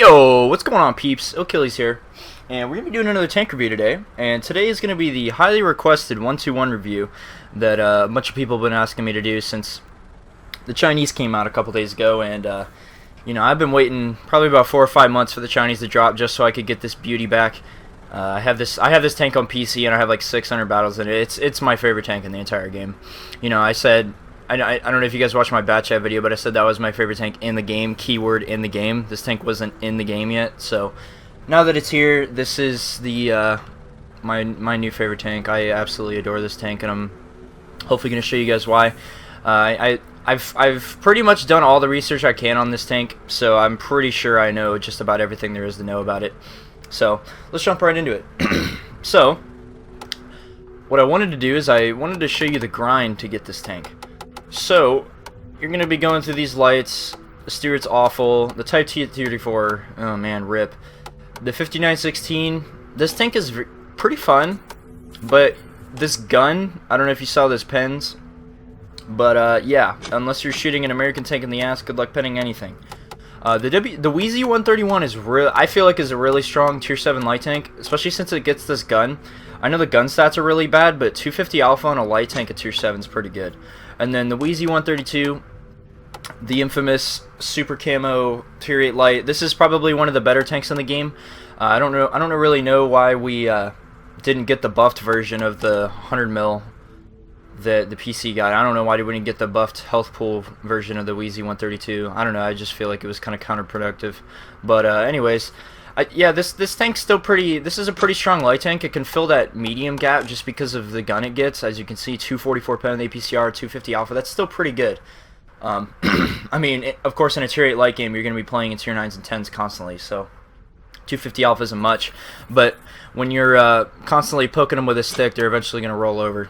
Yo, what's going on, peeps? Achilles here, and we're going to be doing another tank review today, and today is going to be the highly requested 1-2-1 review that a bunch of people have been asking me to do since the Chinese came out a couple days ago, and I've been waiting probably about 4 or 5 months for the Chinese to drop just so I could get this beauty back. I have this tank on PC, and I have like 600 battles in it. It's my favorite tank in the entire game. I said, I don't know if you guys watched my bat chat video, but I said that was my favorite tank in the game, keyword in the game. This tank wasn't in the game yet, so now that it's here, this is the my new favorite tank. I absolutely adore this tank, and I'm hopefully going to show you guys why. I've pretty much done all the research I can on this tank, so I'm pretty sure I know just about everything there is to know about it. So let's jump right into it. So what I wanted to do is I wanted to show you the grind to get this tank. So you're going to be going through these lights. The Stewart's awful. The Type T34, oh man, rip. The 5916, this tank is pretty fun, but this gun, I don't know if you saw those pens, but yeah, unless you're shooting an American tank in the ass, good luck penning anything. The WoT 131 is I feel like is a really strong tier 7 light tank, especially since it gets this gun. I know the gun stats are really bad, but 250 alpha on a light tank at tier 7 is pretty good. And then the WoT 132, the infamous super camo tier 8 light. This is probably one of the better tanks in the game. I don't really know why we didn't get the buffed version of the 100 mil that the PC got. I don't know why we didn't get the buffed health pool version of the WoT 132. I don't know. I just feel like it was kind of counterproductive. But anyways, yeah, this tank's still pretty. This is a pretty strong light tank. It can fill that medium gap just because of the gun it gets. As you can see, 244 pen with APCR, 250 alpha. That's still pretty good. I mean, of course, in a tier 8 light game, you're going to be playing in tier 9s and 10s constantly, so 250 alpha isn't much. But when you're constantly poking them with a stick, they're eventually going to roll over.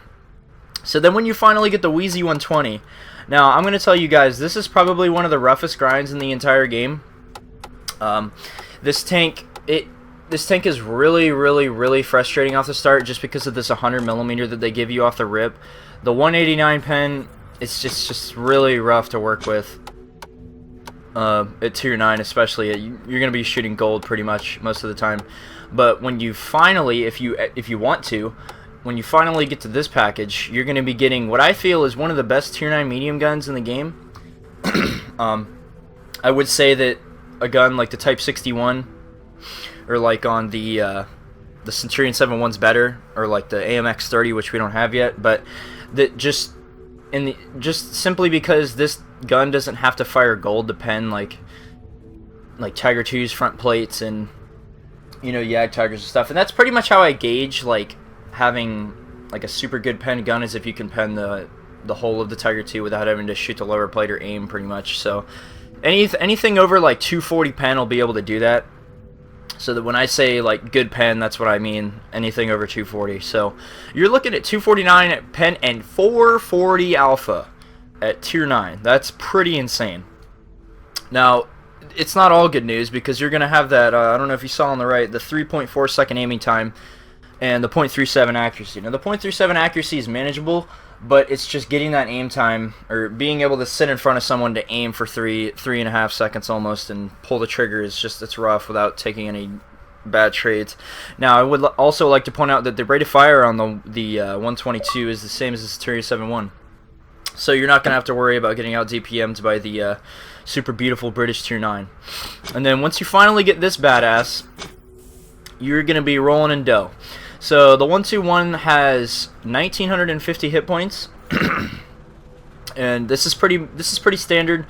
So then when you finally get the WoT 120, now I'm going to tell you guys, this is probably one of the roughest grinds in the entire game. This tank is really frustrating off the start just because of this 100mm that they give you off the rip. The 189 pen, it's just really rough to work with. At tier 9 especially, you're going to be shooting gold pretty much most of the time. But when you finally, if you want to, when you finally get to this package, you're going to be getting what I feel is one of the best tier 9 medium guns in the game. I would say that a gun like the Type 61 or like on the Centurion 7.1's better, or like the AMX 30, which we don't have yet, but that just simply because this gun doesn't have to fire gold to pen like Tiger 2's front plates and Yag Tigers and stuff. And that's pretty much how I gauge like having like a super good pen gun, is if you can pen the whole of the Tiger 2 without having to shoot the lower plate or aim pretty much. So anything over like 240 pen will be able to do that. So that when I say like good pen, that's what I mean, anything over 240. So you're looking at 249 at pen and 440 alpha at tier 9. That's pretty insane. Now, it's not all good news, because you're going to have that, I don't know if you saw on the right, the 3.4 second aiming time and the 0.37 accuracy. Now the 0.37 accuracy is manageable, but it's just getting that aim time, or being able to sit in front of someone to aim for 3.5 seconds almost and pull the trigger it's rough without taking any bad trades. Now I would also like to point out that the rate of fire on the 122 is the same as the Centurion 7.1. So you're not going to have to worry about getting out DPM'd by the super beautiful British tier 9. And then once you finally get this badass, you're going to be rolling in dough. So the 121 has 1950 hit points, and this is pretty standard.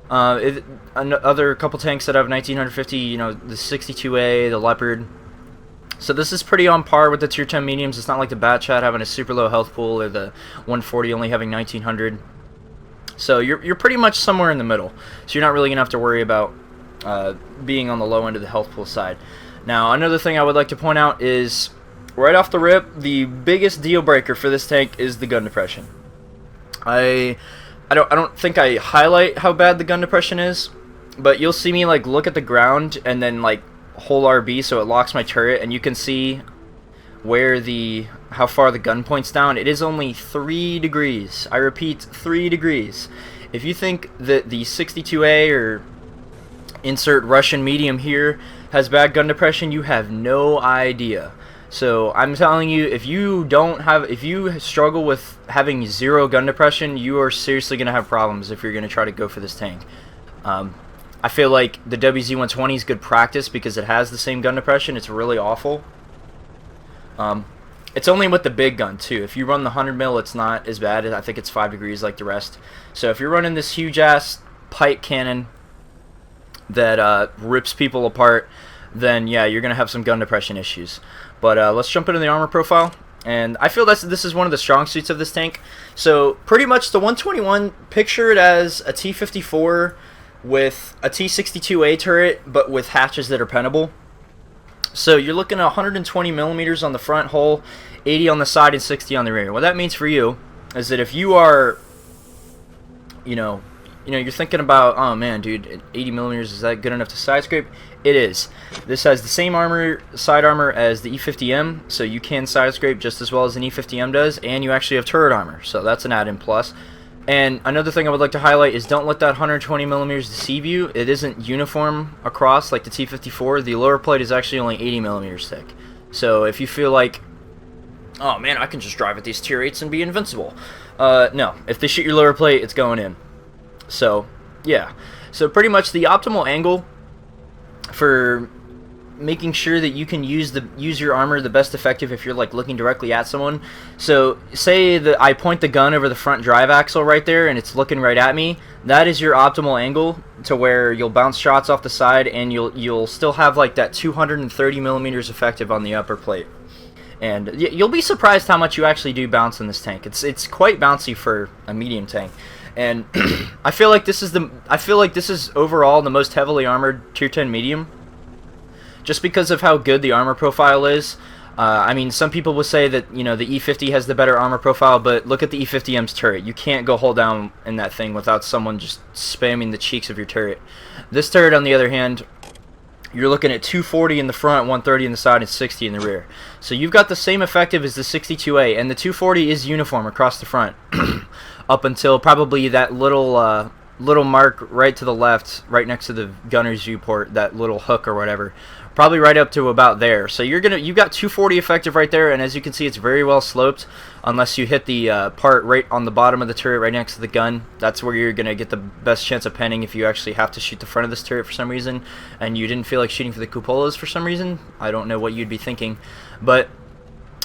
Other couple tanks that have 1950, the 62A, the Leopard. So this is pretty on par with the tier 10 mediums. It's not like the Bat Chat having a super low health pool, or the 140 only having 1900. So you're pretty much somewhere in the middle. So you're not really gonna have to worry about being on the low end of the health pool side. Now another thing I would like to point out is, right off the rip, the biggest deal breaker for this tank is the gun depression. I don't think I highlight how bad the gun depression is, but you'll see me like look at the ground and then like hold RB so it locks my turret, and you can see how far the gun points down. It is only 3 degrees. I repeat, 3 degrees. If you think that the 62A or Insert Russian medium here has bad gun depression. You have no idea. So I'm telling you, if you struggle with having 0 gun depression, you are seriously going to have problems if you're going to try to go for this tank. I feel like the WZ-120 is good practice because it has the same gun depression. It's really awful. It's only with the big gun too. If you run the 100 mil, it's not as bad. I think it's 5 degrees like the rest. So if you're running this huge ass pike cannon that rips people apart, then yeah, you're gonna have some gun depression issues. But let's jump into the armor profile. And I feel this is one of the strong suits of this tank. So pretty much the 121, picture it as a T-54 with a T-62A turret, but with hatches that are penable. So you're looking at 120 millimeters on the front hull, 80 on the side, and 60 on the rear. What that means for you is that if you are, you're thinking about, oh man, dude, 80 millimeters, is that good enough to side scrape? It is. This has the same side armor as the E50M, so you can side scrape just as well as an E50M does, and you actually have turret armor, so that's an add-in plus. And another thing I would like to highlight is don't let that 120 millimeters deceive you. It isn't uniform across like the T-54. The lower plate is actually only 80 millimeters thick. So if you feel like, oh man, I can just drive at these tier 8s and be invincible. No, if they shoot your lower plate, it's going in. So yeah, so pretty much the optimal angle for making sure that you can use your armor the best effective if you're like looking directly at someone. So say that I point the gun over the front drive axle right there and it's looking right at me. That is your optimal angle to where you'll bounce shots off the side and you'll still have like that 230 millimeters effective on the upper plate. And you'll be surprised how much you actually do bounce in this tank. It's quite bouncy for a medium tank. And I feel like this is overall the most heavily armored tier 10 medium, just because of how good the armor profile is. I mean, some people will say that the E50 has the better armor profile, but look at the E50M's turret. You can't go hold down in that thing without someone just spamming the cheeks of your turret. This turret, on the other hand, you're looking at 240 in the front, 130 in the side, and 60 in the rear. So you've got the same effective as the 62A, and the 240 is uniform across the front, up until probably that little mark right to the left, right next to the gunner's viewport, that little hook or whatever. Probably right up to about there. So you've got 240 effective right there, and as you can see, it's very well sloped. Unless you hit the part right on the bottom of the turret, right next to the gun, that's where you're gonna get the best chance of penning if you actually have to shoot the front of this turret for some reason, and you didn't feel like shooting for the cupolas for some reason. I don't know what you'd be thinking, but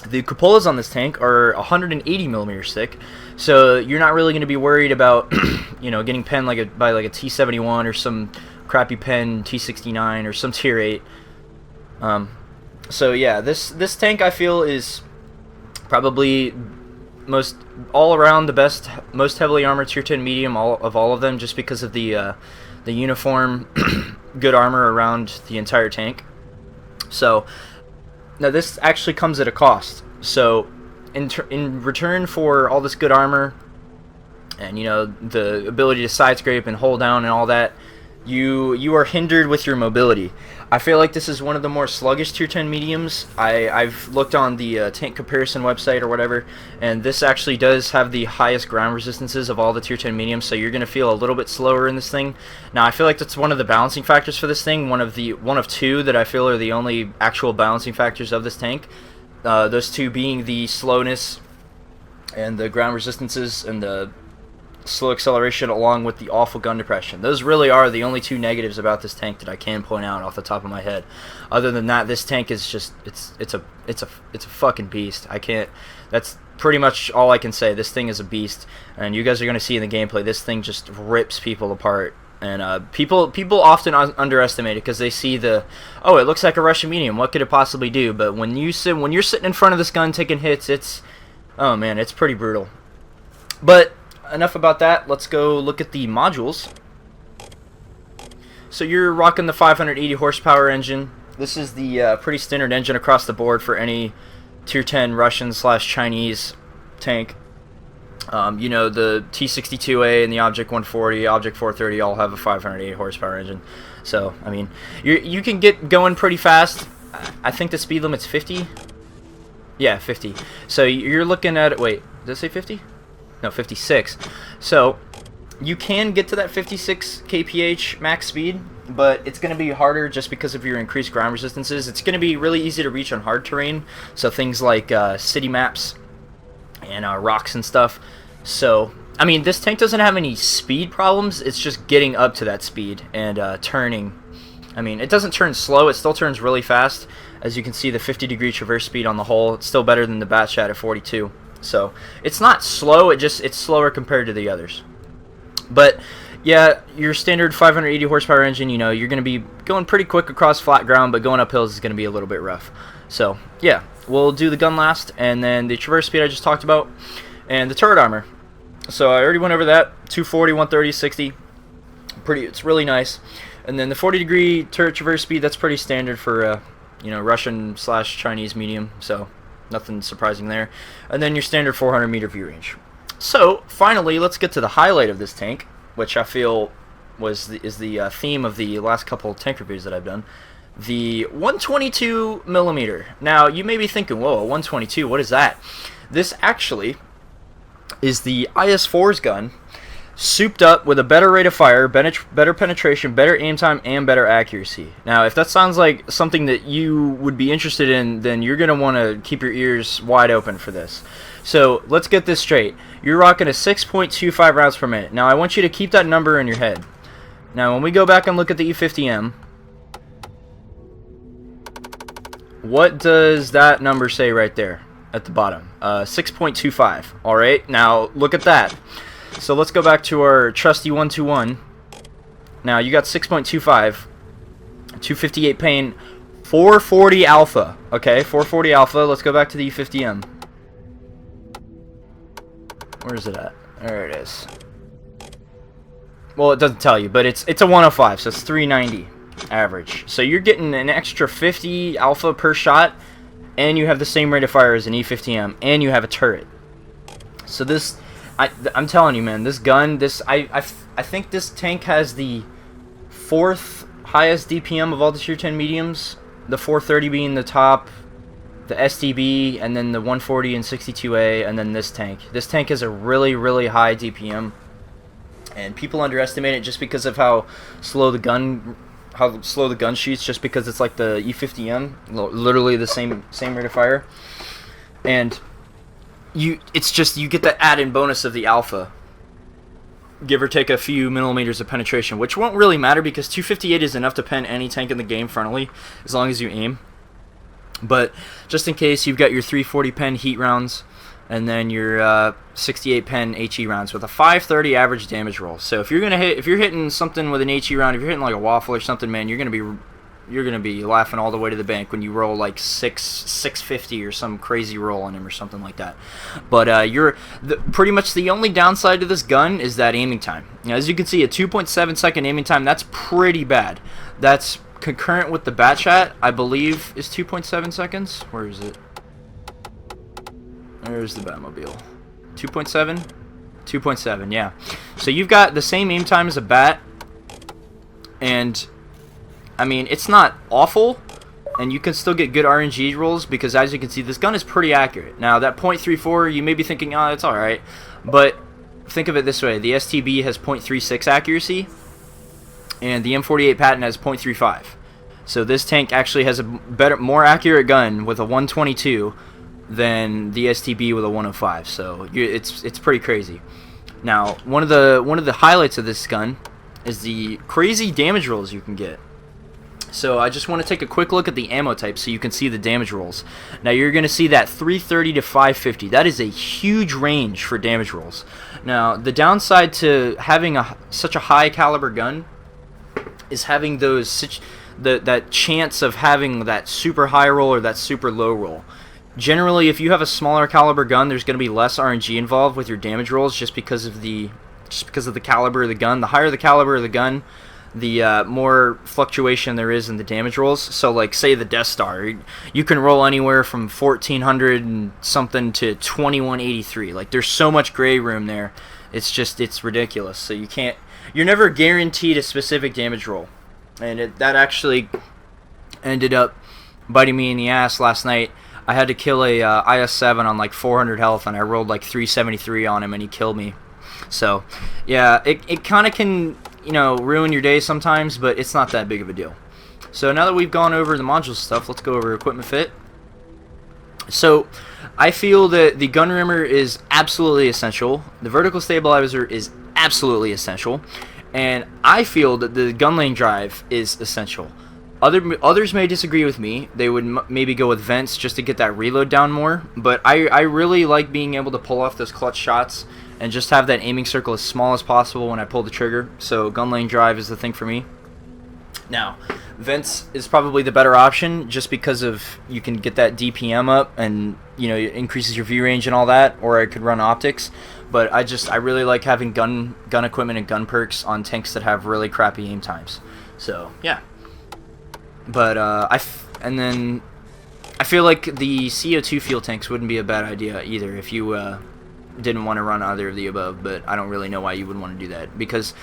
the cupolas on this tank are 180 millimeters thick, so you're not really going to be worried about getting penned by a T71 or some crappy pen T69 or some tier 8. So yeah, this tank I feel is probably all around the best, most heavily armored tier 10 medium of all of them, just because of the uniform good armor around the entire tank. So now this actually comes at a cost. So in return for all this good armor and the ability to side scrape and hold down and all that, you are hindered with your mobility. I feel like this is one of the more sluggish tier 10 mediums. I've looked on the tank comparison website or whatever, and this actually does have the highest ground resistances of all the tier 10 mediums, so you're going to feel a little bit slower in this thing. Now I feel like that's one of the balancing factors for this thing, one of two that I feel are the only actual balancing factors of this tank. Those two being the slowness and the ground resistances and the slow acceleration, along with the awful gun depression. Those really are the only two negatives about this tank that I can point out off the top of my head. Other than that, this tank is just it's a fucking beast. That's pretty much all I can say. This thing is a beast, and you guys are going to see in the gameplay, this thing just rips people apart. And people often underestimate it because they see it looks like a Russian medium, what could it possibly do? But when you're sitting in front of this gun taking hits, oh man, it's pretty brutal. But enough about that. Let's go look at the modules. So you're rocking the 580 horsepower engine. This is the pretty standard engine across the board for any tier 10 Russian/Chinese tank. The T62A and the Object 140, Object 430 all have a 580 horsepower engine. So, I mean, you can get going pretty fast. I think the speed limit's 50. Yeah, 50. So you're looking at, wait, did it say 50? No, 56. So you can get to that 56 kph max speed but it's going to be harder just because of your increased ground resistances. It's going to be really easy to reach on hard terrain, so things like city maps and rocks and stuff. So, I mean, this tank doesn't have any speed problems. It's just getting up to that speed and turning. I mean, it doesn't turn slow. It still turns really fast. As you can see, the 50-degree traverse speed on the whole, it's still better than the Batchat at 42. So, it's not slow. It's slower compared to the others. But yeah, your standard 580 horsepower engine, you know, you're going to be going pretty quick across flat ground, but going up hills is going to be a little bit rough. So, yeah, we'll do the gun last, and then the traverse speed I just talked about, and the turret armor. So I already went over that, 240, 130, 60. It's really nice. And then the 40-degree turret traverse speed, that's pretty standard for, you know, Russian/Chinese medium, so nothing surprising there. And then your standard 400-meter view range. So, finally, let's get to the highlight of this tank, which I feel is the theme of the last couple tank reviews that I've done. The 122 millimeter. Now, you may be thinking, whoa, a 122, what is that? This actually is the IS-4's gun, souped up with a better rate of fire, better penetration, better aim time, and better accuracy. Now, if that sounds like something that you would be interested in, then you're going to want to keep your ears wide open for this. So, let's get this straight. You're rocking a 6.25 rounds per minute. Now, I want you to keep that number in your head. Now, when we go back and look at the E50M, what does that number say right there at the bottom? 6.25. Alright, now look at that. So let's go back to our trusty 121. Now, you got 6.25, 258 pain, 440 alpha. Okay, 440 alpha. Let's go back to the E50M. Where is it at? There it is. Well, it doesn't tell you, but it's a 105, so it's 390 average. So you're getting an extra 50 alpha per shot, and you have the same rate of fire as an E50M, and you have a turret. So this, I'm telling you, man, this gun, I think this tank has the 4th highest DPM of all the tier 10 mediums. The 430 being the top, the STB, and then the 140 and 62A, and then this tank. This tank has a really, really high DPM, and people underestimate it just because of how slow the gun shoots, just because it's like the E50M, literally the same rate of fire, and it's just you get the added bonus of the alpha, give or take a few millimeters of penetration, which won't really matter because 258 is enough to pen any tank in the game frontally as long as you aim. But just in case, you've got your 340 pen heat rounds, and then your 68 pen HE rounds with a 530 average damage roll. So if you're hitting something with an HE round, if you're hitting like a waffle or something, man, you're gonna be laughing all the way to the bank when you roll like 650 or some crazy roll on him or something like that. But pretty much the only downside to this gun is that aiming time. Now, as you can see, a 2.7 second aiming time, that's pretty bad. That's concurrent with the Batchat, I believe, is 2.7 seconds. Where is it? There's the Batmobile. 2.7? 2.7, yeah. So you've got the same aim time as a Bat, and I mean, it's not awful, and you can still get good RNG rolls because, as you can see, this gun is pretty accurate. Now, that .34, you may be thinking, oh, it's alright, but think of it this way. The STB has .36 accuracy, and the M48 Patton has .35. So this tank actually has a more accurate gun with a 122 than the STB with a 105. So it's pretty crazy. Now, one of the highlights of this gun is the crazy damage rolls you can get. So I just want to take a quick look at the ammo type so you can see the damage rolls. Now, you're going to see that 330 to 550. That is a huge range for damage rolls. Now, the downside to having such a high caliber gun is having that chance of having that super high roll or that super low roll. Generally, if you have a smaller caliber gun, there's going to be less RNG involved with your damage rolls just because of the caliber of the gun. The higher the caliber of the gun, the more fluctuation there is in the damage rolls. So, like, say the Death Star, you can roll anywhere from 1400 and something to 2183. Like, there's so much gray room there. It's ridiculous. So you're never guaranteed a specific damage roll. And that actually ended up biting me in the ass last night. I had to kill a IS-7 on like 400 health, and I rolled like 373 on him, and he killed me. So, yeah, it kind of can, you know, ruin your day sometimes, but it's not that big of a deal. So now that we've gone over the module stuff, let's go over equipment fit. So I feel that the gun rimmer is absolutely essential. The vertical stabilizer is absolutely essential. And I feel that the gun lane drive is essential. Others may disagree with me. They would maybe go with vents just to get that reload down more. But I really like being able to pull off those clutch shots and just have that aiming circle as small as possible when I pull the trigger. So gun lane drive is the thing for me. Now, vents is probably the better option just because of you can get that DPM up and, you know, it increases your view range and all that, or I could run optics. But I really like having gun equipment and gun perks on tanks that have really crappy aim times. So, yeah. But and then I feel like the CO2 fuel tanks wouldn't be a bad idea either if you didn't want to run either of the above, but I don't really know why you would want to do that, because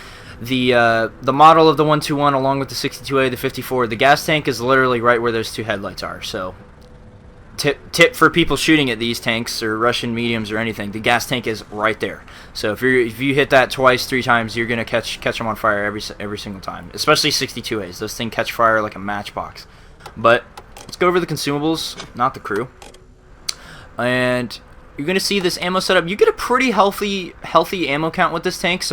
the model of the 121 along with the 62A, the 54, the gas tank is literally right where those two headlights are. So tip for people shooting at these tanks or Russian mediums or anything, the gas tank is right there. So if you hit that twice, 3 times, you're gonna catch them on fire every single time. Especially 62As, those things catch fire like a matchbox. But let's go over the consumables, not the crew. And you're gonna see this ammo setup. You get a pretty healthy ammo count with this tank.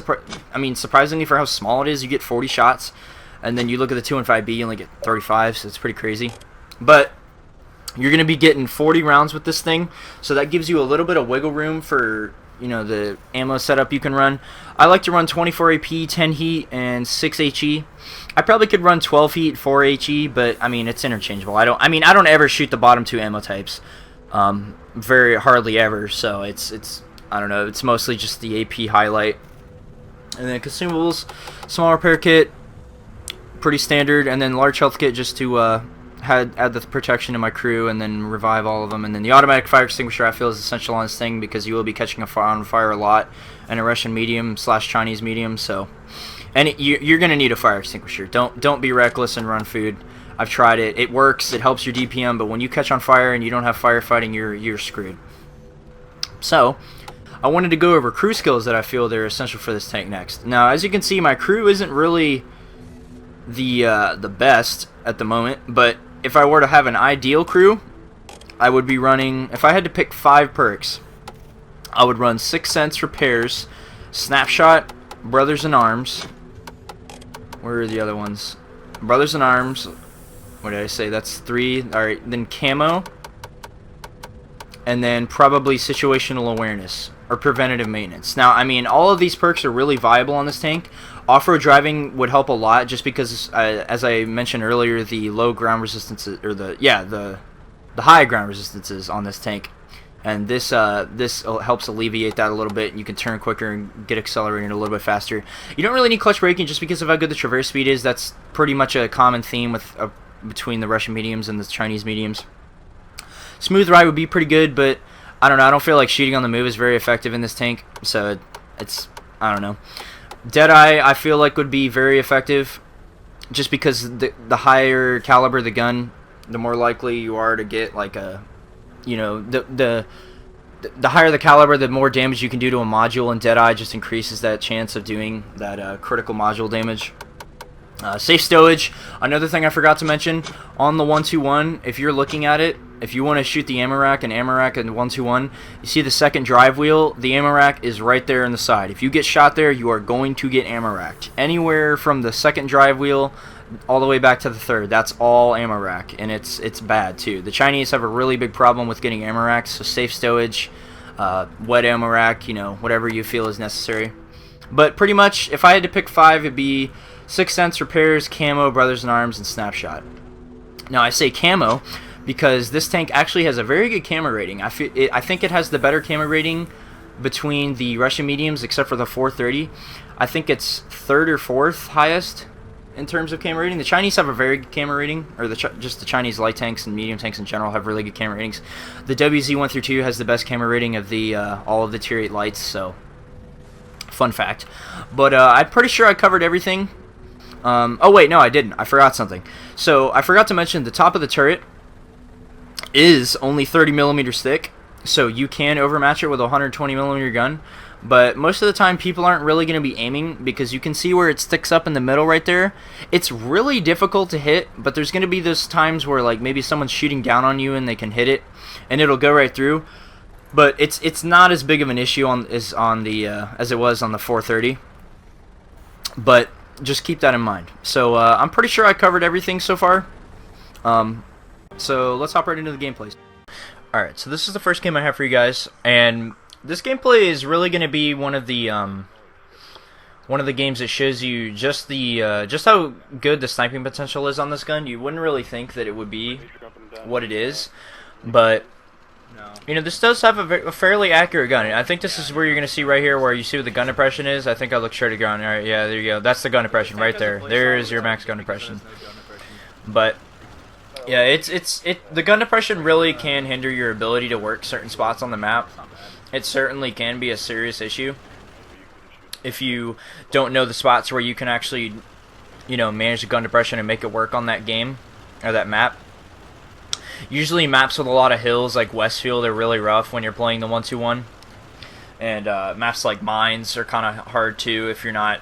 I mean, surprisingly for how small it is, you get 40 shots, and then you look at the 215B, you only get 35, so it's pretty crazy. But you're gonna be getting 40 rounds with this thing, so that gives you a little bit of wiggle room for, you know, the ammo setup you can run. I like to run 24 AP, 10 heat, and 6 HE. I probably could run 12 heat, 4 HE, but I mean it's interchangeable. I don't ever shoot the bottom 2 ammo types. Very hardly ever, so it's I don't know, it's mostly just the AP highlight. And then consumables, small repair kit, pretty standard, and then large health kit just to add the protection to my crew and then revive all of them. And then the automatic fire extinguisher I feel is essential on this thing because you will be catching on fire a lot in a Russian medium / Chinese medium, so you're gonna need a fire extinguisher. Don't be reckless and run food. I've tried it. It works. It helps your DPM, but when you catch on fire and you don't have firefighting, you're screwed. So, I wanted to go over crew skills that I feel they're essential for this tank next. Now, as you can see, my crew isn't really the best at the moment, but if I were to have an ideal crew, I would be running, if I had to pick 5 perks, I would run 6 Sense Repairs, Snapshot, Brothers in Arms. Where are the other ones? Brothers in Arms. What did I say? That's 3. Alright, then Camo. And then probably Situational Awareness or Preventative Maintenance. Now, I mean, all of these perks are really viable on this tank. Off-road driving would help a lot just because, as I mentioned earlier, the low ground resistances, or the high ground resistances on this tank. And this helps alleviate that a little bit, and you can turn quicker and get accelerating a little bit faster. You don't really need clutch braking just because of how good the traverse speed is. That's pretty much a common theme with between the Russian mediums and the Chinese mediums. Smooth ride would be pretty good, but I don't know. I don't feel like shooting on the move is very effective in this tank, so it's, I don't know. Deadeye I feel like would be very effective, just because the higher caliber the gun, the more likely you are to get like a, you know, the higher the caliber, the more damage you can do to a module, and Deadeye just increases that chance of doing that critical module damage. Safe stowage, another thing I forgot to mention, on the 121, if you're looking at it, if you want to shoot the ammo rack and 121, you see the second drive wheel, the ammo rack is right there on the side. If you get shot there, you are going to get ammo racked. Anywhere from the second drive wheel all the way back to the third, that's all ammo rack, and it's bad too. The Chinese have a really big problem with getting ammo racks, so safe stowage, wet ammo rack, you know, whatever you feel is necessary. But pretty much, if I had to pick 5, it'd be 6 Sense Repairs, Camo, Brothers in Arms, and Snapshot. Now I say Camo because this tank actually has a very good camo rating. I think it has the better camo rating between the Russian mediums, except for the 430. I think it's 3rd or 4th highest in terms of camo rating. The Chinese have a very good camo rating, or just the Chinese light tanks and medium tanks in general have really good camo ratings. The WZ-1 through 2 has the best camo rating of the all of the Tier 8 lights, so fun fact. But I'm pretty sure I covered everything. Oh wait, no I didn't. I forgot something. So I forgot to mention the top of the turret is only 30 millimeters thick, so you can overmatch it with a 120 millimeter gun. but most of the time people aren't really going to be aiming because you can see where it sticks up in the middle right there. It's really difficult to hit, but there's going to be those times where like maybe someone's shooting down on you and they can hit it and it'll go right through. But it's not as big of an issue as it was on the 430. But just keep that in mind. So I'm pretty sure I covered everything so far. So let's hop right into the gameplay. Alright, so this is the first game I have for you guys, and this gameplay is really going to be one of the games that shows you just how good the sniping potential is on this gun. You wouldn't really think that it would be what it is, but you know, this does have a fairly accurate gun. I think this is where you're going to see right here where you see what the gun depression is. I think I look straight to ground. Alright, yeah, there you go. That's the gun depression right there. There is your max gun depression. But yeah, the gun depression really can hinder your ability to work certain spots on the map. It certainly can be a serious issue if you don't know the spots where you can actually, you know, manage the gun depression and make it work on that game or that map. Usually maps with a lot of hills like Westfield are really rough when you're playing the 1-2-1. And maps like Mines are kind of hard too if you're not...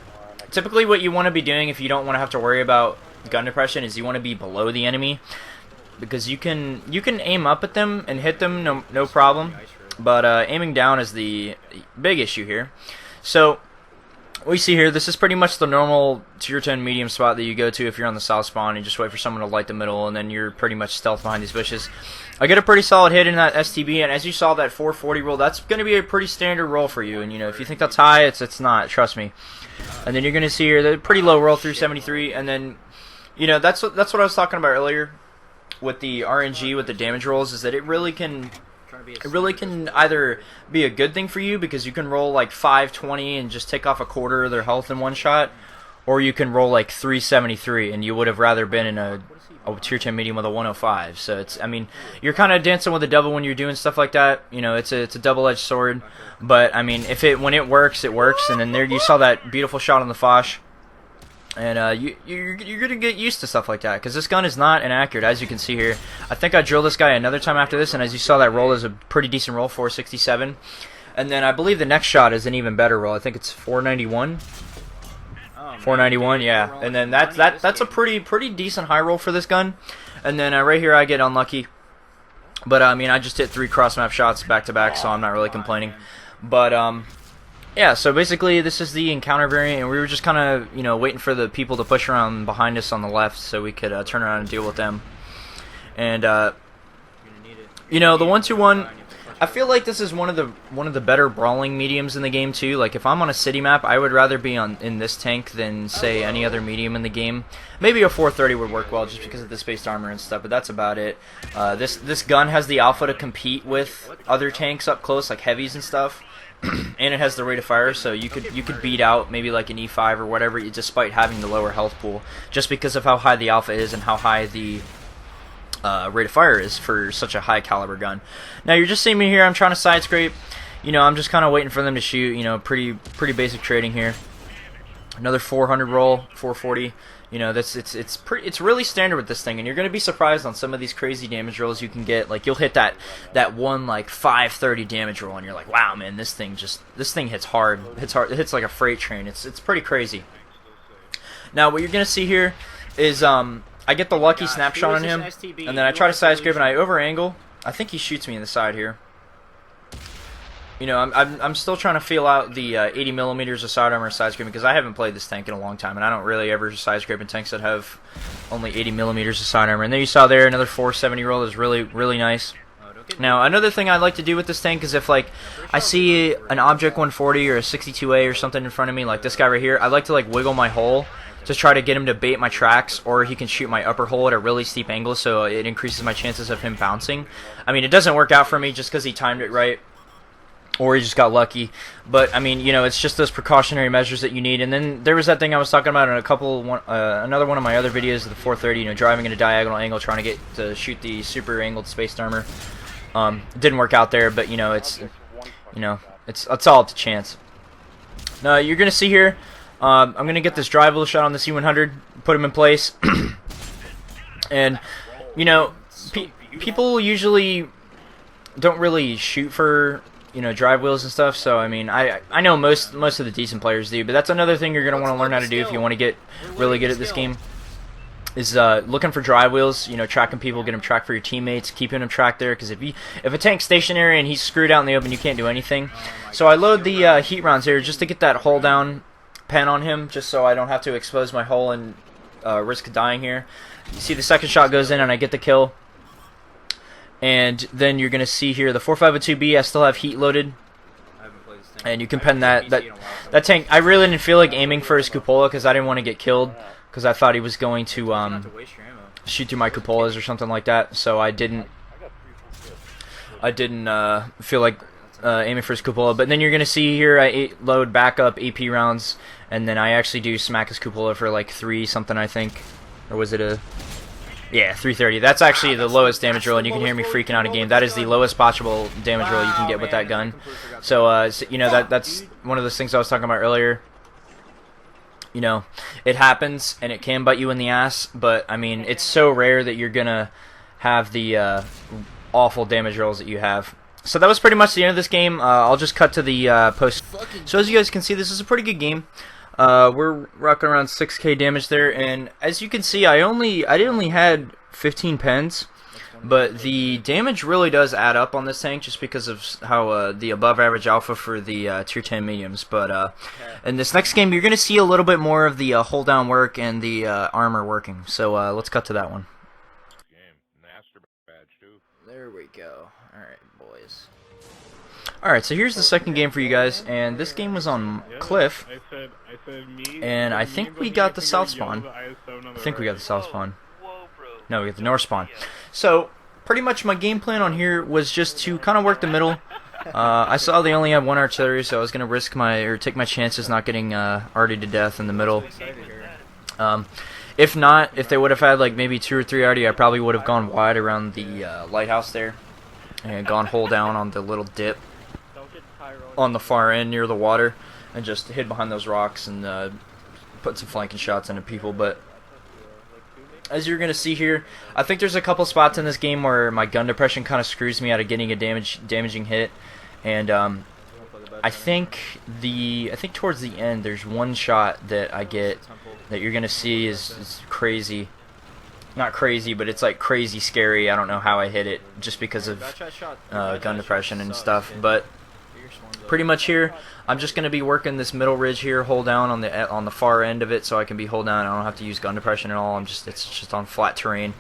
Typically what you want to be doing if you don't want to have to worry about gun depression is you want to be below the enemy, because you can aim up at them and hit them no problem, but aiming down is the big issue here. So what you see here, this is pretty much the normal tier 10 medium spot that you go to if you're on the south spawn. You just wait for someone to light the middle and then you're pretty much stealth behind these bushes. I get a pretty solid hit in that STB, and as you saw that 440 roll, that's going to be a pretty standard roll for you, and you know, if you think that's high, it's not, trust me. And then you're going to see here the pretty low roll through 73, and then you know, that's what I was talking about earlier with the RNG, with the damage rolls, is that it really can either be a good thing for you because you can roll like 520 and just take off a quarter of their health in one shot, or you can roll like 373 and you would have rather been in a tier 10 medium with a 105. So it's, I mean, you're kind of dancing with the devil when you're doing stuff like that. You know, it's a double-edged sword, but I mean, when it works, it works. And then there you saw that beautiful shot on the Foch. And you're going to get used to stuff like that, because this gun is not inaccurate, as you can see here. I think I drilled this guy another time after this, and as you saw, that roll is a pretty decent roll, 467. And then I believe the next shot is an even better roll. I think it's 491. 491, yeah. And then that's a pretty decent high roll for this gun. And then right here I get unlucky. But I mean, I just hit 3 cross-map shots back-to-back, so I'm not really complaining. But yeah, so basically this is the encounter variant, and we were just kind of, you know, waiting for the people to push around behind us on the left so we could turn around and deal with them. And you know, the 1-2-1, I feel like this is one of the better brawling mediums in the game too. Like if I'm on a city map, I would rather be in this tank than say any other medium in the game. Maybe a 430 would work well just because of the spaced armor and stuff, but that's about it. This gun has the alpha to compete with other tanks up close, like heavies and stuff. And it has the rate of fire, so you could beat out maybe like an E5 or whatever, despite having the lower health pool, just because of how high the alpha is and how high the rate of fire is for such a high caliber gun. Now you're just seeing me here. I'm trying to side scrape. You know, I'm just kind of waiting for them to shoot. You know, pretty basic trading here. Another 400 roll, 440. You know, it's really standard with this thing, and you're gonna be surprised on some of these crazy damage rolls you can get. Like you'll hit that one like 530 damage roll, and you're like, wow, man, this thing hits hard. It hits like a freight train. It's pretty crazy. Now what you're gonna see here is I get the lucky snapshot on him, and then I try to side scrape and I over angle. I think he shoots me in the side here. You know, I'm still trying to feel out the 80 millimeters of side armor side scraping, because I haven't played this tank in a long time, and I don't really ever side scrape in tanks that have only 80 millimeters of side armor. And there you saw there another 470 roll is really nice. Now another thing I like to do with this tank is if like I see an object 140 or a 62A or something in front of me, like this guy right here, I like to like wiggle my hole to try to get him to bait my tracks, or he can shoot my upper hole at a really steep angle, so it increases my chances of him bouncing. I mean, it doesn't work out for me just because he timed it right, or he just got lucky. But I mean, you know, it's just those precautionary measures that you need. And then there was that thing I was talking about in another one of my other videos of the 430. You know, driving at a diagonal angle, trying to get to shoot the super angled spaced armor. It didn't work out there, but you know, it's all up to chance. Now you're gonna see here. I'm gonna get this drivable shot on the C100, put him in place, and you know, people usually don't really shoot for drive wheels and stuff. So I mean, I know most of the decent players do, but that's another thing you're gonna want to learn how to do if you want to get really good at this game. Is looking for drive wheels, tracking people, get them tracked for your teammates, keeping them tracked there, because if a tank's stationary and he's screwed out in the open, you can't do anything. So I load the heat rounds here just to get that hull down pen on him, just so I don't have to expose my hull and risk dying here. You see the second shot goes in and I get the kill. And then you're going to see here the 4502B, I still have heat loaded. And you can pen that tank. I really didn't feel like aiming for his cupola because I didn't want to get killed. Because I thought he was going to shoot through my cupolas or something like that, so I didn't feel like aiming for his cupola. But then you're gonna see here I load backup AP rounds, and then I actually do smack his cupola for like 3 something, I think, or was it a 330. That's actually the lowest damage roll, and you can hear me freaking out again. That is the lowest possible damage roll you can get with that gun. So that's one of those things I was talking about earlier. It happens and it can bite you in the ass, but I mean, it's so rare that you're gonna have the awful damage rolls that you have. So that was pretty much the end of this game. I'll just cut to the post. So as you guys can see, this is a pretty good game. We're rocking around 6k damage there, and as you can see, I only had 15 pens. But the damage really does add up on this tank just because of how the above average alpha for the tier 10 mediums. But in this next game, you're going to see a little bit more of the hold down work and the armor working. So let's cut to that one. There we go. Alright, boys. Alright, so here's the second game for you guys. And this game was on Cliff. And I think we got the south spawn. No, we got the north spawn. So, pretty much my game plan on here was just to kind of work the middle. I saw they only had 1 artillery, so I was going to take my chances not getting arty to death in the middle. If not, if they would have had like maybe 2 or 3 arty, I probably would have gone wide around the lighthouse there. And gone hull down on the little dip on the far end near the water. And just hid behind those rocks and put some flanking shots into people, but as you're going to see here, I think there's a couple spots in this game where my gun depression kind of screws me out of getting a damaging hit, and I think towards the end there's one shot that I get that you're going to see is crazy. Not crazy, but it's like crazy scary. I don't know how I hit it just because of gun depression and stuff, but pretty much here I'm just going to be working this middle ridge here, hold down on the far end of it, so I can be hold down. I don't have to use gun depression at all. It's just on flat terrain,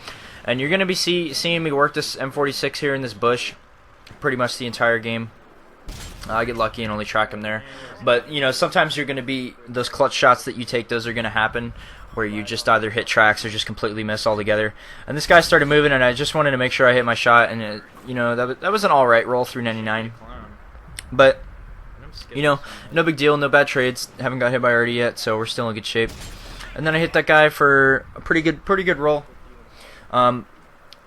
and you're going to be seeing me work this M46 here in this bush pretty much the entire game. I get lucky and only track him there, but sometimes you're going to be those clutch shots that you take. Those are going to happen where you just either hit tracks or just completely miss altogether. And this guy started moving, and I just wanted to make sure I hit my shot, and that was an alright roll through 99, but no big deal, no bad trades. Haven't got hit by arty yet, so we're still in good shape. And then I hit that guy for a pretty good roll.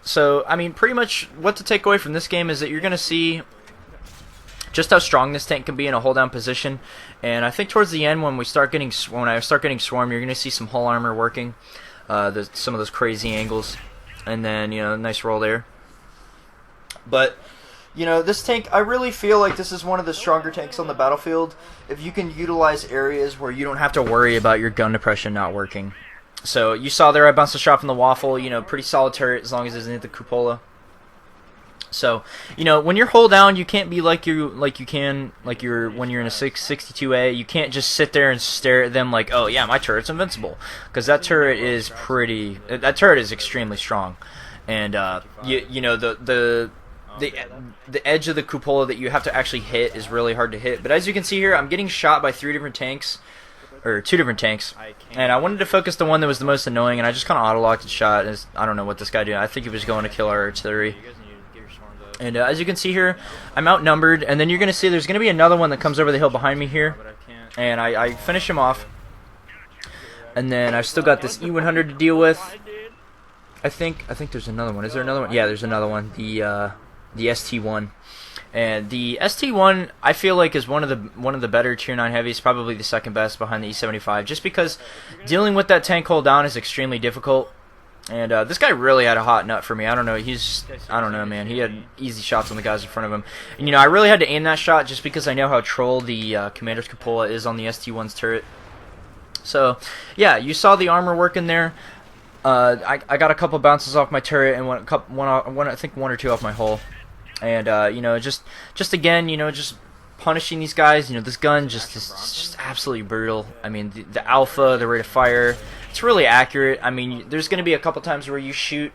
So I mean, pretty much what to take away from this game is that you're gonna see just how strong this tank can be in a hold down position. And I think towards the end, when I start getting swarmed, you're gonna see some hull armor working, some of those crazy angles, and then nice roll there. But this tank, I really feel like this is one of the stronger tanks on the battlefield if you can utilize areas where you don't have to worry about your gun depression not working. So you saw there I bounced a shot from the waffle, pretty solid turret as long as it doesn't hit the cupola. So, when you're hull down, you can't be like you're when you're in a 662A. You can't just sit there and stare at them like, oh yeah, my turret's invincible, because that turret is extremely strong, and the edge of the cupola that you have to actually hit is really hard to hit. But as you can see here, I'm getting shot by 2 different tanks, and I wanted to focus the one that was the most annoying, and I just kind of auto-locked and shot. I don't know what this guy did. I think he was going to kill our artillery. And as you can see here, I'm outnumbered, and then you're going to see there's going to be another one that comes over the hill behind me here, and I finish him off. And then I've still got this E100 to deal with. I think there's another one. Is there another one? Yeah, there's another one. The ST1. And the ST1, I feel like, is one of the better tier 9 heavies, probably the second best behind the E75, just because dealing with that tank hold down is extremely difficult. And this guy really had a hot nut for me. I don't know. I don't know, man. He had easy shots on the guys in front of him. And, you know, I really had to aim that shot just because I know how troll the Commander's Cupola is on the ST-1's turret. So, yeah, you saw the armor working there. I got a couple bounces off my turret and I think one or two off my hull. And, you know, just again, you know, just punishing these guys. You know, this gun is just absolutely brutal. I mean, the alpha, the rate of fire, it's really accurate. I mean, there's going to be a couple times where you shoot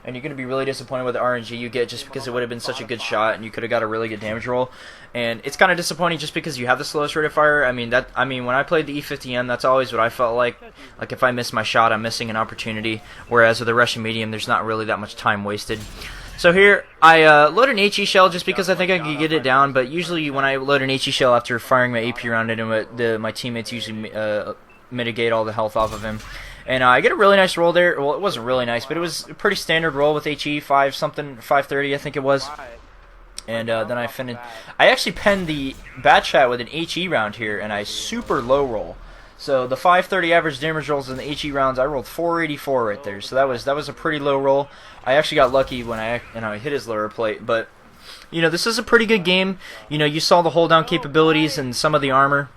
and you're going to be really disappointed with the RNG you get just because it would have been such a good shot and you could have got a really good damage roll. And it's kind of disappointing just because you have the slowest rate of fire. I mean, when I played the E50M, that's always what I felt like. Like, if I miss my shot, I'm missing an opportunity. Whereas with the Russian medium, there's not really that much time wasted. So here, I load an HE shell just because I think I can get it down, but usually when I load an HE shell after firing my AP round into it, my teammates usually mitigate all the health off of him. And I get a really nice roll there. Well, it wasn't really nice, but it was a pretty standard roll with HE, 530 I think it was. And then I actually penned the bat chat with an HE round here, and I super low roll. So the 530 average damage rolls in the HE rounds, I rolled 484 right there. So that was a pretty low roll. I actually got lucky when I hit his lower plate, but you know, this is a pretty good game. You know, you saw the hold down capabilities and some of the armor.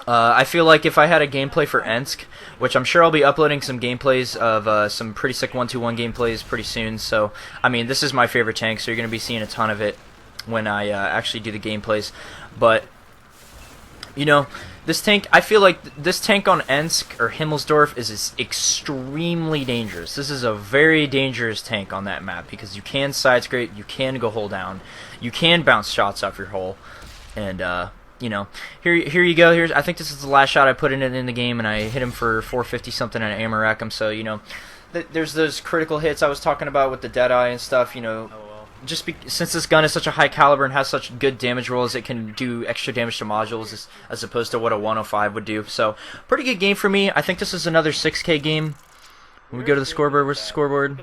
I feel like if I had a gameplay for Ensk, which I'm sure I'll be uploading some gameplays of some pretty sick 1-2-1 gameplays pretty soon. So I mean, this is my favorite tank, so you're gonna be seeing a ton of it when I actually do the gameplays. But you know, this tank, I feel like this tank on Ensk or Himmelsdorf is extremely dangerous. This is a very dangerous tank on that map because you can side scrape, you can go hull down, you can bounce shots off your hull, and you know, here you go. I think this is the last shot I put in the game, and I hit him for 450 something and I ammo rack him. So you know, there's those critical hits I was talking about with the Deadeye and stuff. You know. Since this gun is such a high caliber and has such good damage rolls, it can do extra damage to modules as opposed to what a 105 would do. So, pretty good game for me. I think this is another 6K game. When we go to the scoreboard, where's the scoreboard?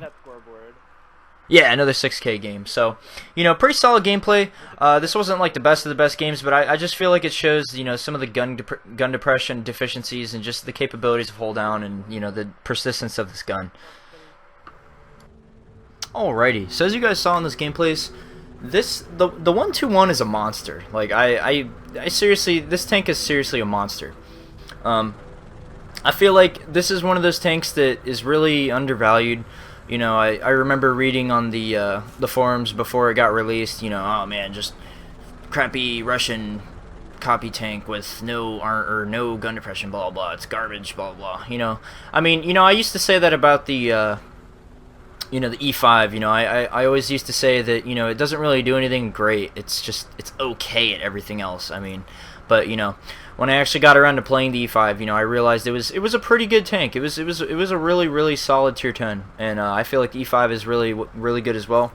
Yeah, another 6K game. So, you know, pretty solid gameplay. This wasn't like the best of the best games, but I just feel like it shows, you know, some of the gun depression deficiencies and just the capabilities of hold down and, you know, the persistence of this gun. Alrighty, so as you guys saw in this gameplays, the 1-2-1 is a monster. Like I seriously, this tank is seriously a monster. I feel like this is one of those tanks that is really undervalued. You know, I remember reading on the forums before it got released. You know, oh man, just crappy Russian copy tank with no gun depression, blah blah. It's garbage, blah blah. You know, I mean, you know, I used to say that about the you know, the E5, you know, I always used to say that, you know, it doesn't really do anything great. It's okay at everything else. I mean, but you know, when I actually got around to playing the E5, you know, I realized it was a pretty good tank. It was a really solid tier 10, and I feel like the E5 is really good as well.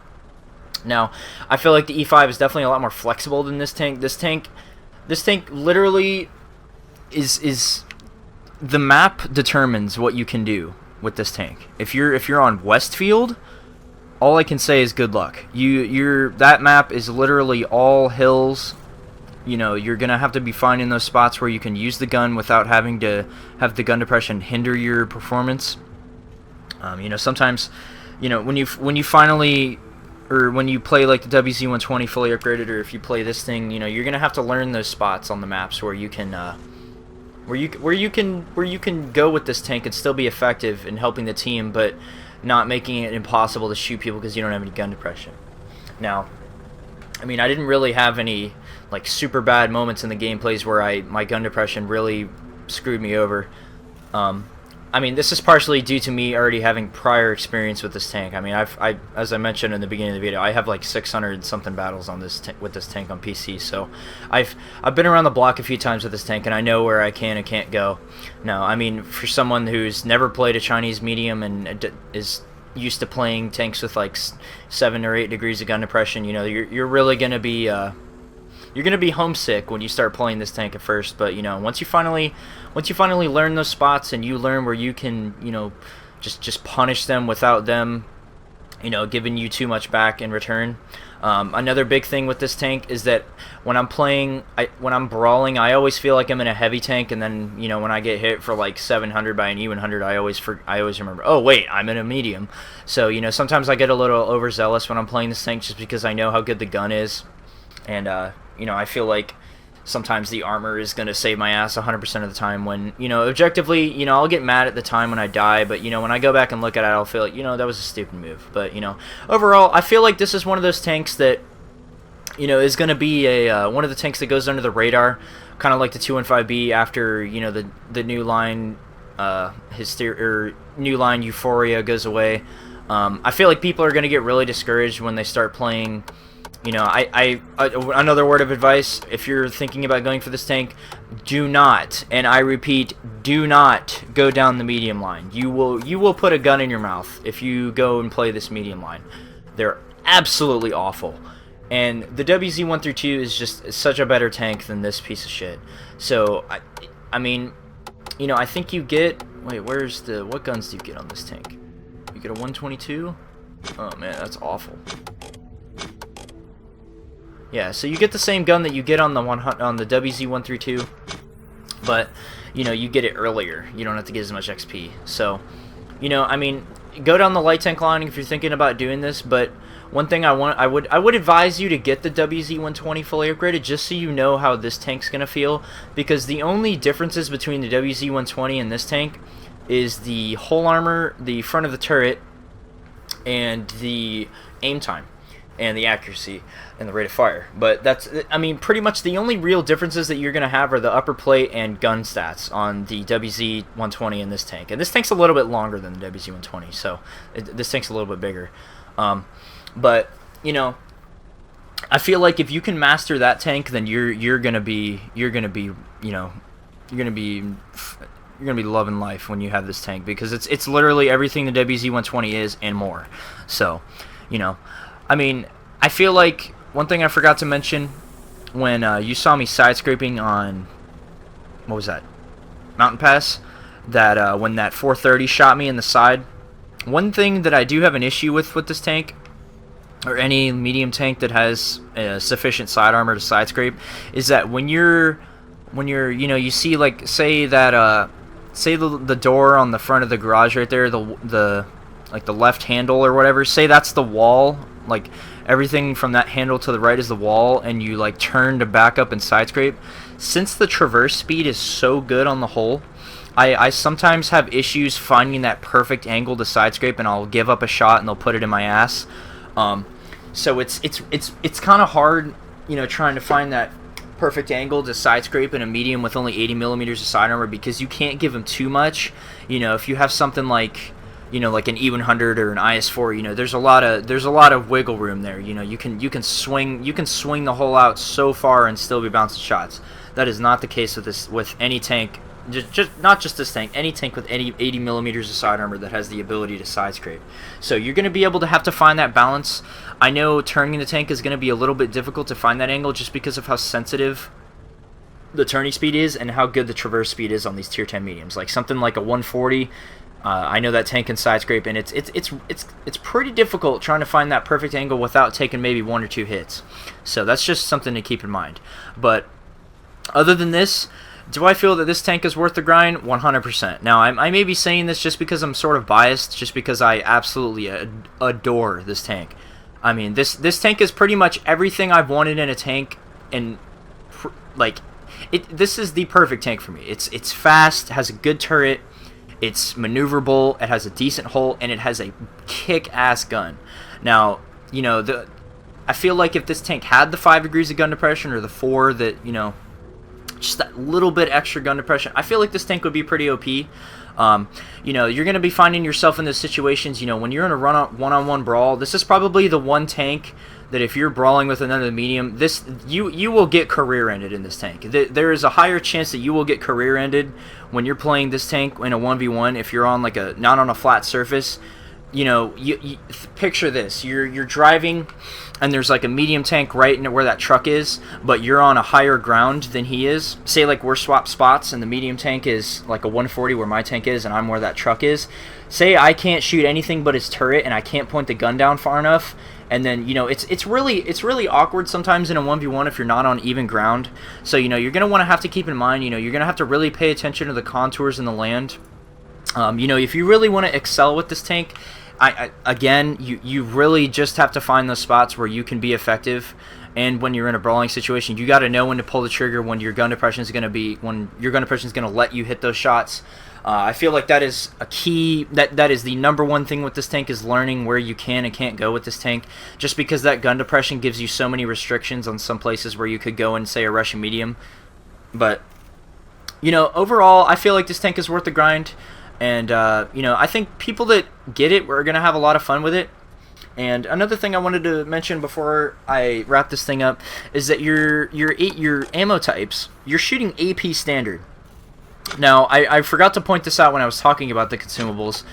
Now, I feel like the E5 is definitely a lot more flexible than this tank. This tank literally is the map determines what you can do with this tank. If you're on Westfield, all I can say is good luck. That map is literally all hills. You know, you're gonna have to be finding those spots where you can use the gun without having to have the gun depression hinder your performance. You know, sometimes, you know, when you finally, or when you play like the WZ-120 fully upgraded, or if you play this thing, you know, you're gonna have to learn those spots on the maps where you can where you can go with this tank and still be effective in helping the team, but not making it impossible to shoot people because you don't have any gun depression. Now, I mean, I didn't really have any like super bad moments in the gameplays where my gun depression really screwed me over. I mean, this is partially due to me already having prior experience with this tank. I mean, as I mentioned in the beginning of the video, I have like 600 something battles on with this tank on PC. So I've been around the block a few times with this tank, and I know where I can and can't go. Now, I mean, for someone who's never played a Chinese medium and is used to playing tanks with like 7 or 8 degrees of gun depression, you know, you're really gonna be you're gonna be homesick when you start playing this tank at first. But you know, once you finally learn those spots and you learn where you can, you know, just punish them without them, you know, giving you too much back in return, Another big thing with this tank is that when I'm playing, when I'm brawling, I always feel like I'm in a heavy tank, and then when I get hit for like 700 by an E100, I always remember, oh wait, I'm in a medium. So sometimes I get a little overzealous when I'm playing this tank just because I know how good the gun is, and I feel like sometimes the armor is going to save my ass 100% of the time when, objectively, I'll get mad at the time when I die, but, when I go back and look at it, I'll feel like, that was a stupid move. But, overall, I feel like this is one of those tanks that, is going to be one of the tanks that goes under the radar, kind of like the 215B after, the new line, new line Euphoria goes away. I feel like people are going to get really discouraged when they start playing. Another word of advice, if you're thinking about going for this tank, do not, and I repeat, do not go down the medium line. You will put a gun in your mouth if you go and play this medium line. They're absolutely awful. And the WZ-132 is just such a better tank than this piece of shit. So, I mean, I think you get, wait, what guns do you get on this tank? You get a 122? Oh man, that's awful. Yeah, so you get the same gun that you get on the WZ-132, but you get it earlier. You don't have to get as much XP. So, I mean, go down the light tank line if you're thinking about doing this. But one thing I would advise you to get the WZ-120 fully upgraded, just so you know how this tank's gonna feel, because the only differences between the WZ-120 and this tank is the hull armor, the front of the turret, and the aim time, and the accuracy, and the rate of fire. But that's, I mean, pretty much the only real differences that you're going to have are the upper plate and gun stats on the WZ-120 in this tank. And this tank's a little bit longer than the WZ-120, so this tank's a little bit bigger. But, I feel like if you can master that tank, then you're gonna be loving life when you have this tank, because it's literally everything the WZ-120 is and more. So, I mean, I feel like one thing I forgot to mention when you saw me side scraping on, what was that, Mountain Pass, that when that 430 shot me in the side, one thing that I do have an issue with this tank, or any medium tank that has sufficient side armor to side scrape, is that when you're you see, like, say that say the door on the front of the garage right there, the left handle or whatever, say that's the wall, like everything from that handle to the right is the wall, and you like turn to back up and side scrape. Since the traverse speed is so good on the hull, I sometimes have issues finding that perfect angle to side scrape, and I'll give up a shot and they'll put it in my ass. So it's kind of hard, trying to find that perfect angle to side scrape in a medium with only 80 millimeters of side armor, because you can't give them too much. If you have something like, like an E100 or an IS-4, there's a lot of wiggle room there. You can swing the hull out so far and still be bouncing shots. That is not the case with any tank. Not just this tank, any tank with any 80 millimeters of side armor that has the ability to side scrape. So you're going to be able to have to find that balance. I know turning the tank is going to be a little bit difficult to find that angle, just because of how sensitive the turning speed is and how good the traverse speed is on these tier 10 mediums. Like something like a 140, I know that tank can side scrape, and it's pretty difficult trying to find that perfect angle without taking maybe one or two hits. So that's just something to keep in mind. But other than this, do I feel that this tank is worth the grind? 100%. Now, I may be saying this just because I'm sort of biased, just because I absolutely adore this tank. I mean, this tank is pretty much everything I've wanted in a tank, and this is the perfect tank for me. It's fast, has a good turret, it's maneuverable, it has a decent hull, and it has a kick-ass gun. Now, I feel like if this tank had the 5 degrees of gun depression, or the 4 that, just that little bit extra gun depression, I feel like this tank would be pretty OP. You're going to be finding yourself in those situations, when you're in a one-on-one brawl. This is probably the one tank that if you're brawling with another medium, you will get career-ended in this tank. There is a higher chance that you will get career-ended when you're playing this tank in a 1v1 if you're on not on a flat surface. You picture this. You're driving, and there's like a medium tank right in where that truck is, but you're on a higher ground than he is. Say like we're swapped spots, and the medium tank is like a 140 where my tank is, and I'm where that truck is. Say I can't shoot anything but his turret, and I can't point the gun down far enough, And then, you know, it's really awkward sometimes in a 1v1 if you're not on even ground. So, you know, you're gonna want to have to keep in mind, you know, you're gonna have to really pay attention to the contours in the land. You know, if you really want to excel with this tank, again, you really just have to find those spots where you can be effective. And when you're in a brawling situation, you got to know when to pull the trigger, when your gun depression is going to let you hit those shots. I feel like that is a key. That is the number one thing with this tank, is learning where you can and can't go with this tank. Just because that gun depression gives you so many restrictions on some places where you could go and say a Russian medium. But, you know, overall, I feel like this tank is worth the grind. And, you know, I think people that get it are going to have a lot of fun with it. And another thing I wanted to mention before I wrap this thing up is that your ammo types, you're shooting AP standard. Now, I forgot to point this out when I was talking about the consumables.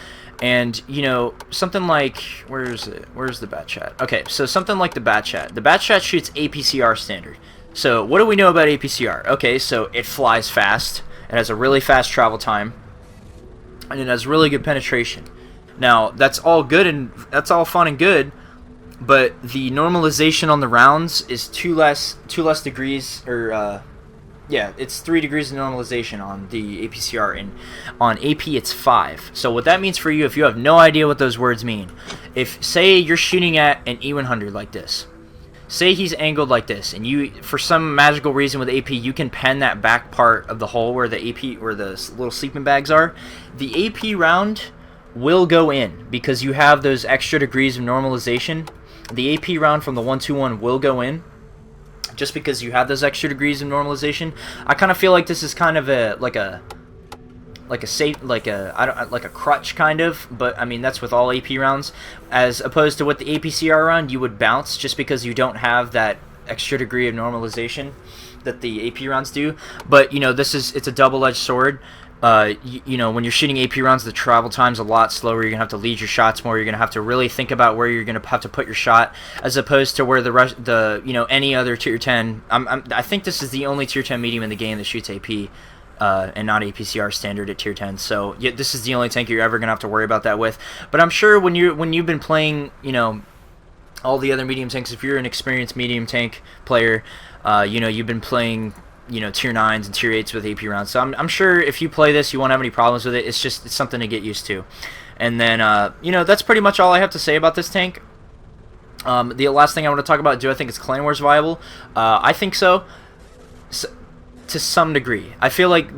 And, you know, something like, where's the bat chat? Okay, so something like the bat chat. The bat chat shoots APCR standard. So what do we know about APCR? Okay, so it flies fast. It has a really fast travel time. And it has really good penetration. Now, that's all good and that's all fun and good, but the normalization on the rounds is two less degrees, or yeah, it's 3 degrees of normalization on the APCR, and on AP it's 5. So what that means for you, if you have no idea what those words mean, if, say, you're shooting at an E100 like this, say he's angled like this, and you, for some magical reason with AP, you can pen that back part of the hole where the AP, where the little sleeping bags are, the AP round will go in because you have those extra degrees of normalization. The AP round from the 121 will go in just because you have those extra degrees of normalization. I kind of feel like this is kind of like a crutch kind of, but I mean that's with all AP rounds, as opposed to with the APCR round you would bounce just because you don't have that extra degree of normalization that the AP rounds do. But you know, it's a double-edged sword. You know, when you're shooting AP rounds, the travel time's a lot slower. You're gonna have to lead your shots more. You're gonna have to really think about where you're gonna have to put your shot, as opposed to where you know, any other tier 10. I think this is the only tier 10 medium in the game that shoots AP, and not APCR standard at tier 10. So yeah, this is the only tank you're ever gonna have to worry about that with. But I'm sure when you've been playing, you know, all the other medium tanks, if you're an experienced medium tank player, you know, you've been playing, you know, tier 9s and tier 8s with AP rounds. So I'm sure if you play this, you won't have any problems with it. It's something to get used to. And then, you know, that's pretty much all I have to say about this tank. The last thing I want to talk about, do I think it's clan wars viable? I think so. To some degree. I feel like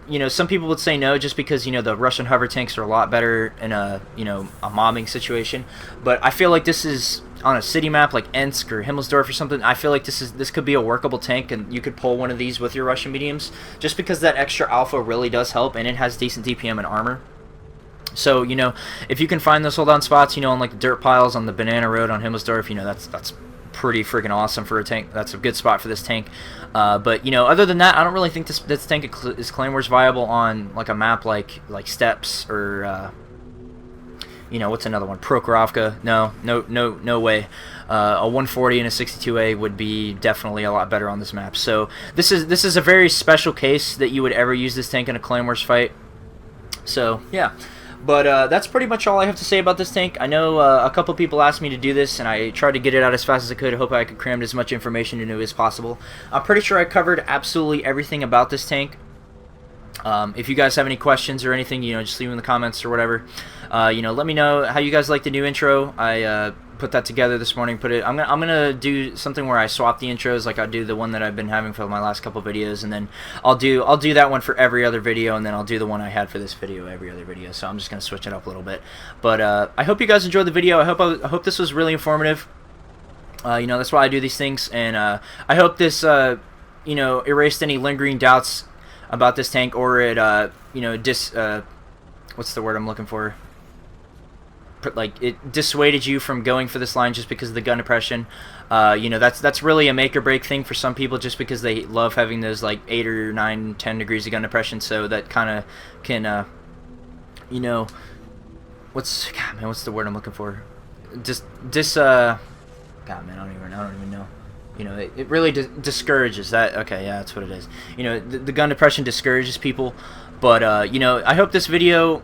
you know, some people would say no just because, you know, the Russian hover tanks are a lot better in a, you know, a mobbing situation. But I feel like this is, on a city map like Ensk or Himmelsdorf or something, I feel like this could be a workable tank, and you could pull one of these with your Russian mediums just because that extra alpha really does help, and it has decent DPM and armor. So, you know, if you can find those hold on spots, you know, on like the dirt piles on the Banana Road on Himmelsdorf, you know, that's pretty freaking awesome for a tank. That's a good spot for this tank. But, you know, other than that, I don't really think this tank is clan wars viable on like a map like Steps or you know, what's another one? Prokhorovka. No way. A 140 and a 62A would be definitely a lot better on this map. So this is a very special case that you would ever use this tank in a clan wars fight. So yeah. But that's pretty much all I have to say about this tank. I know a couple people asked me to do this, and I tried to get it out as fast as I could. I hope I could cram as much information into it as possible. I'm pretty sure I covered absolutely everything about this tank. If you guys have any questions or anything, you know, just leave them in the comments or whatever. You know, let me know how you guys like the new intro. I put that together this morning. I'm gonna do something where I swap the intros, like I do the one that I've been having for my last couple videos, and then I'll do that one for every other video, and then I'll do the one I had for this video every other video. So I'm just gonna switch it up a little bit. But I hope you guys enjoyed the video. I hope this was really informative. You know, that's why I do these things, and I hope this you know, erased any lingering doubts about this tank, or it you know, what's the word I'm looking for? Like, it dissuaded you from going for this line just because of the gun depression. You know, that's really a make or break thing for some people, just because they love having those like 8 or 9, 10 degrees of gun depression. So that kind of can, you know, what's the word I'm looking for? God man, I don't even know. You know, it really discourages that. Okay, yeah, that's what it is. You know, the gun depression discourages people. But you know, I hope this video,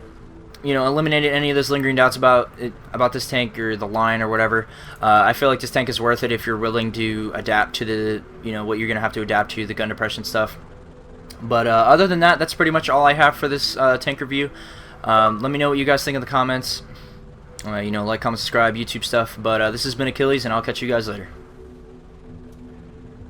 eliminated any of those lingering doubts about this tank or the line or whatever. I feel like this tank is worth it if you're willing to adapt to the what you're gonna have to adapt to, the gun depression stuff. But other than that, that's pretty much all I have for this tank review. Let me know what you guys think in the comments. Like, comment, subscribe, YouTube stuff. But this has been Achilles, and I'll catch you guys later.